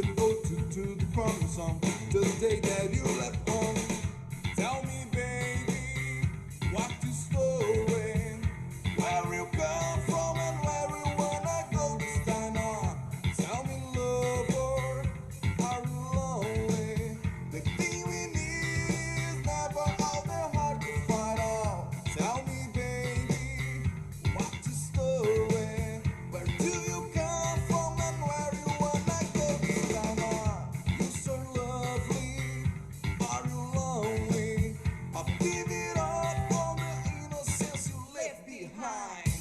devoted to the promise song, to the day that you left home. Tell me, baby, what is flowing? Where you come from and where you wanna go this time on? Tell me, lover, are you lonely? The thing we need is never all the hard to find out. Tell me, baby, what is flowing? Where do you come from and where you wanna go this time on? You're so lovely, are you lonely? I'll give it up for the innocence you left behind.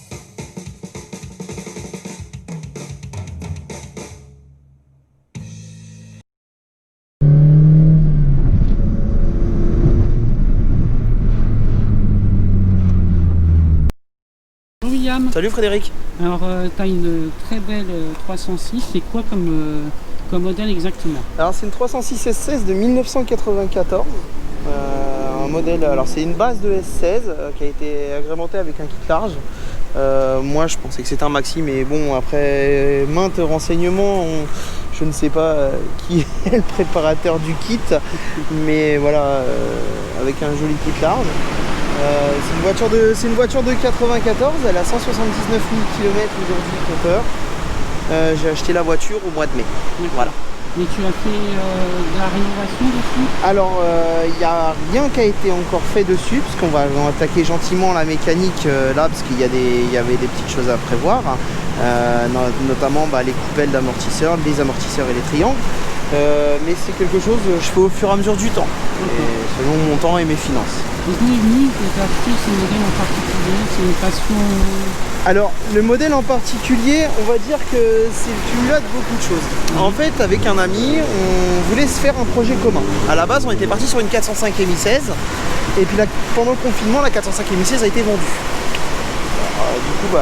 Bonjour William, Salut Frédéric. alors tu as une très belle 306, c'est quoi comme modèle exactement? Alors c'est une 306 S16 de 1994. Un modèle, alors c'est une base de S16 qui a été agrémentée avec un kit large. Moi je pensais que c'était un maxi, mais bon, après maintes renseignements, je ne sais pas qui est le préparateur du kit, mais voilà, avec un joli kit large. C'est une voiture de 94, elle a 179 000 km aujourd'hui compteur. J'ai acheté la voiture au mois de mai. Voilà. Et tu as fait de la rénovation dessus? Alors il n'y a rien qui a été encore fait dessus, parce qu'on va attaquer gentiment la mécanique là, parce qu'il y avait des petites choses à prévoir, notamment les coupelles d'amortisseurs, les amortisseurs et les triangles. Mais c'est quelque chose que je fais au fur et à mesure du temps, et selon mon temps et mes finances. Et d'où est venu que tu as acheté ce modèle en particulier? C'est une passion? Alors le modèle en particulier, on va dire que c'est le cumulat de beaucoup de choses. En fait, avec un ami, on voulait se faire un projet commun. À la base, on était parti sur une 405 Mi16, et puis pendant le confinement, la 405 Mi16 a été vendue. Alors, du coup,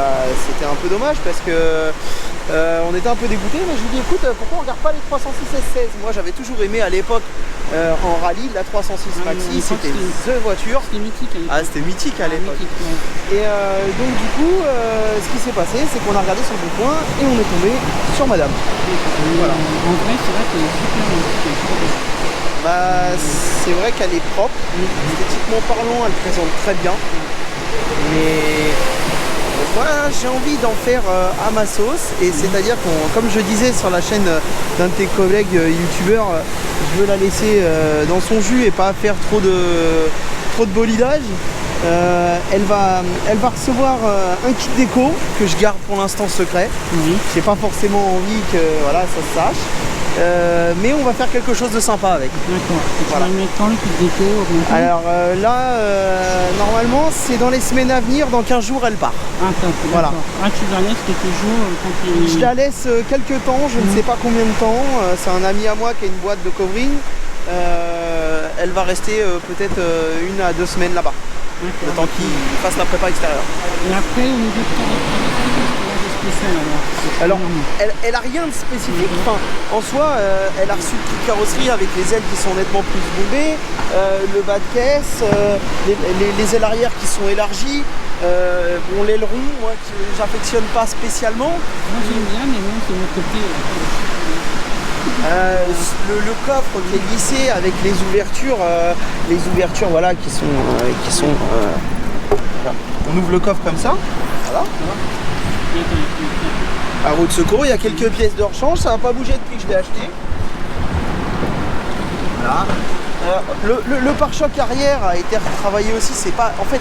c'était un peu dommage parce que on était un peu dégoûtés, mais je lui dis écoute, pourquoi on regarde pas les 306 S16? Moi j'avais toujours aimé à l'époque en rallye la 306 Maxi, c'était the voiture. C'était mythique à l'époque. Ah, c'était mythique à l'époque. Ouais. Et donc du coup, ce qui s'est passé, c'est qu'on a regardé sur le bon coin et on est tombé sur Madame. Voilà. En vrai, c'est vrai qu'elle est super mythique. C'est vrai qu'elle est propre, esthétiquement parlant, elle présente très bien, mais moi j'ai envie d'en faire à ma sauce, et c'est-à-dire comme je disais sur la chaîne d'un de tes collègues youtubeurs, je veux la laisser dans son jus et pas faire trop de bolidage. Elle va recevoir un kit déco que je garde pour l'instant secret. J'ai pas forcément envie que ça se sache. Mais on va faire quelque chose de sympa avec. D'accord. Voilà. Tu vas mettre quand le kit déco? Alors normalement c'est dans les semaines à venir, dans 15 jours elle part. Ah, top, voilà. Ah, tu la laisses quelques jours quand tu... Je la laisse quelques temps, je ne sais pas combien de temps. C'est un ami à moi qui a une boîte de covering. Elle va rester peut-être 1 à 2 semaines là-bas. Le temps qu'il fasse la prépa extérieure. Et après, au niveau de caractéristiques, spécial alors elle a rien de spécifique. Enfin, en soi, elle a reçu le kit carrosserie avec les ailes qui sont nettement plus bombées, le bas de caisse, les ailes arrière qui sont élargies. Bon, l'aileron, moi, j'affectionne pas spécialement. Moi j'aime bien, mais moi c'est mon côté. Le coffre qui est lissé avec les ouvertures voilà, qui sont voilà. On ouvre le coffre comme ça, voilà. À roue de secours, il y a quelques pièces de rechange, ça n'a pas bougé depuis que je l'ai acheté. Voilà. Le pare-choc arrière a été retravaillé aussi, c'est pas. En fait,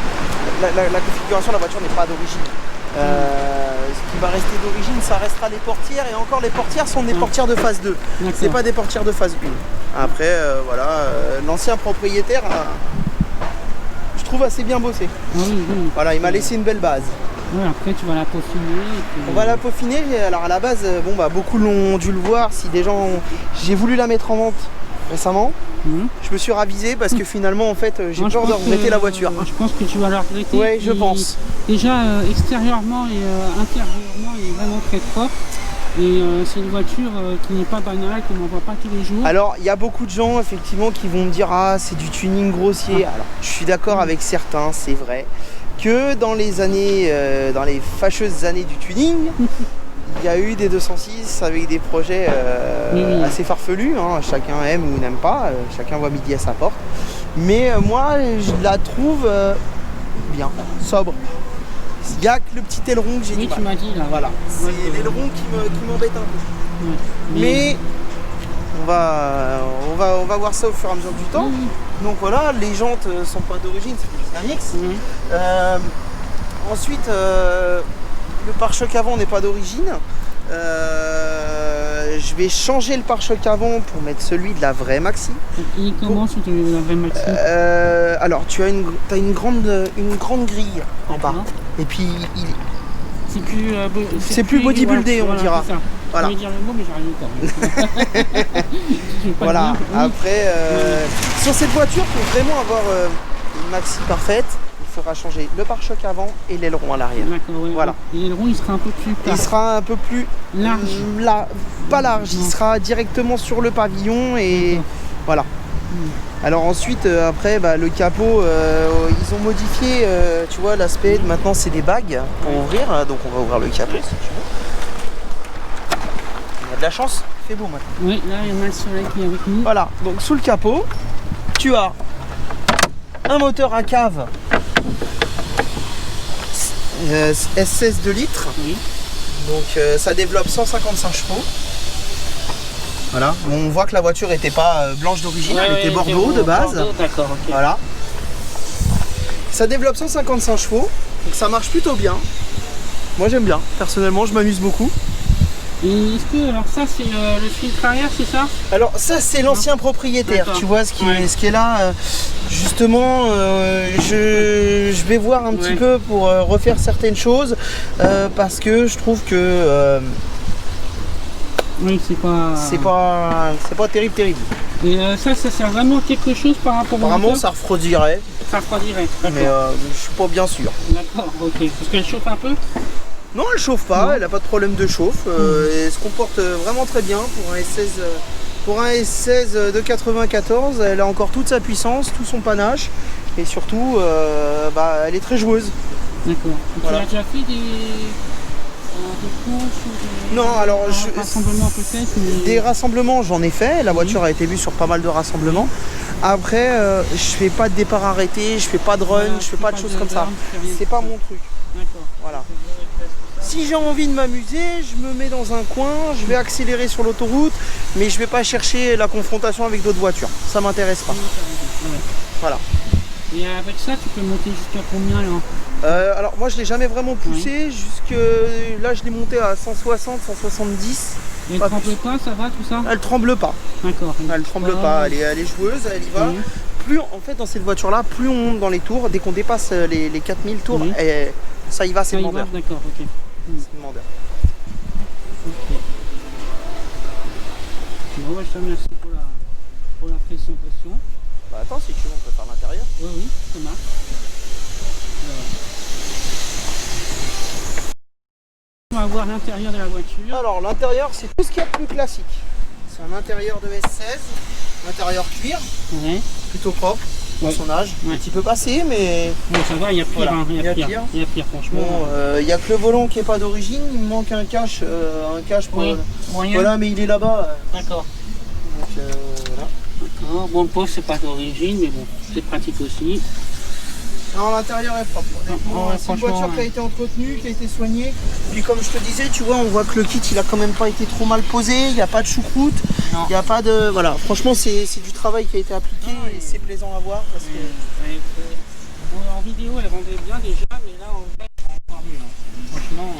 la configuration de la voiture n'est pas d'origine. Ce qui va rester d'origine, ça restera les portières, et encore les portières sont des portières de phase 2. C'est pas des portières de phase 1. Après, l'ancien propriétaire a, je trouve, assez bien bossé. Oui. Voilà, il m'a laissé une belle base. Ouais, après tu vas la peaufiner. On va la peaufiner. Alors à la base, beaucoup l'ont dû le voir. Si des gens, j'ai voulu la mettre en vente récemment. Je me suis ravisé parce que finalement, en fait, j'ai peur de regretter la voiture. Je pense que tu vas la regretter. Oui, je pense. Déjà, extérieurement et intérieurement, elle est vraiment très propre. Et c'est une voiture qui n'est pas banale, qu'on n'en voit pas tous les jours. Alors, il y a beaucoup de gens, effectivement, qui vont me dire « Ah, c'est du tuning grossier ». Alors, je suis d'accord avec certains, c'est vrai, que dans les fâcheuses années du tuning, il y a eu des 206 avec des projets Oui. assez farfelus, hein. Chacun aime ou n'aime pas, chacun voit midi à sa porte. Mais moi, je la trouve bien, sobre. Il n'y a que le petit aileron que j'ai Oui, du mal. tu m'as dit là. Voilà, c'est Ouais, l'aileron qui m'embête un peu. ouais. Mais on va voir ça au fur et à mesure du temps. Oui. Donc voilà, les jantes sont pas d'origine, c'est juste un mix. Mhm. Ensuite, le pare-choc avant n'est pas d'origine. Je vais changer le pare-choc avant pour mettre celui de la vraie Maxi. Il commence sur la vraie Maxi. Alors tu as une grande grille en bas. D'accord. Et puis C'est plus bodybuildé, on dira. c'est ça. Voilà. Je vais dire le mot, mais j'arrive pas. Je vais pas voilà. le dire. Oui. Après, sur cette voiture, pour vraiment avoir une Maxi parfaite, il faudra changer le pare-choc avant et l'aileron à l'arrière. D'accord, ouais. Voilà. Et l'aileron, il sera un peu plus plat. Il sera un peu plus Large. pas large, il Non. sera directement sur le pavillon et D'accord. voilà. Alors ensuite, après, le capot, ils ont modifié, tu vois, l'aspect. Maintenant, c'est des bagues pour ouvrir, donc on va ouvrir le capot si tu veux. On a de la chance, il fait beau maintenant. Oui, là, il y en a le soleil qui est avec nous. Voilà, donc sous le capot, tu as un moteur à cave S16 2 litres. Oui. Donc ça développe 155 chevaux. Voilà, bon, on voit que la voiture n'était pas blanche d'origine, elle était Bordeaux de base. Bordeaux, d'accord, ok. Voilà. Ça développe 155 chevaux, donc ça marche plutôt bien. Moi j'aime bien, personnellement je m'amuse beaucoup. Et est-ce que, alors ça, c'est le filtre arrière, c'est ça? Alors ça c'est l'ancien propriétaire, D'accord. tu vois ce qui Ouais. est là. Justement, je vais voir un petit Ouais. peu pour refaire certaines choses parce que je trouve que Oui, c'est pas terrible. Et ça sert vraiment à quelque chose par rapport au Apparemment moteur? ça refroidirait, Ça refroidirait, mais d'accord. je suis pas bien sûr. D'accord, ok. Parce qu'elle chauffe un peu? Non, elle chauffe pas, Non. elle n'a pas de problème de chauffe. Elle se comporte vraiment très bien pour un S16. Pour un S16 de 94, elle a encore toute sa puissance, tout son panache. Et surtout, elle est très joueuse. D'accord. Et Voilà. tu as déjà fait des courses ou des... Non, alors, un rassemblement peut-être mais... Des rassemblements, j'en ai fait. La voiture a été vue sur pas mal de rassemblements. Après, je fais pas de départ arrêté, je fais pas de run, Voilà, je fais pas de choses comme ça. run, tu fais rien. C'est pas mon truc. D'accord. Voilà. Si j'ai envie de m'amuser, je me mets dans un coin, je vais accélérer sur l'autoroute, mais je vais pas chercher la confrontation avec d'autres voitures. Ça m'intéresse pas. Ouais. Voilà. Et avec ça, tu peux monter jusqu'à combien là? Alors moi je l'ai jamais vraiment poussé, jusque là je l'ai monté à 160, 170. Et elle Pas tremble plus. pas, ça va tout ça? Elle tremble pas. D'accord. Elle tremble pas, elle est joueuse, elle y va. Oui. Plus en fait dans cette voiture là, plus on monte dans les tours, dès qu'on dépasse les 4000 tours, Oui. ça y va, c'est Ça le y va, demandeur. d'accord, ok. C'est le demandeur. Ok. Bon, ouais, je te remercie pour la présentation. Bah attends, si tu veux on peut faire l'intérieur. Oui, ça marche. On va voir l'intérieur de la voiture. Alors l'intérieur c'est tout ce qu'il y a de plus classique. C'est un intérieur de S16, intérieur cuir, Ouais. plutôt propre pour Ouais. son âge. Ouais. Un petit peu passé mais Bon, ça va, il y a pire, Voilà, hein, il y a pire. Il y a pire, franchement. bon, il n'y a que le volant qui est pas d'origine, il me manque un cache pour... Oui, moyen. Voilà, mais il est là-bas. D'accord. Donc voilà. D'accord. Bon, le poste, c'est pas d'origine, mais bon, c'est pratique aussi. Non, l'intérieur est propre. Honnêtement, Ouais, c'est une franchement, voiture qui a ouais. été entretenue, qui a été soignée. Puis comme je te disais, tu vois, on voit que le kit il a quand même pas été trop mal posé, il n'y a pas de choucroute, Non. il n'y a pas de... Voilà, franchement c'est du travail qui a été appliqué Ah, et et- c'est plaisant à voir parce que... Bon, en vidéo, elle rendait bien déjà, mais là, en vrai, c'est encore mieux. Hein. Franchement.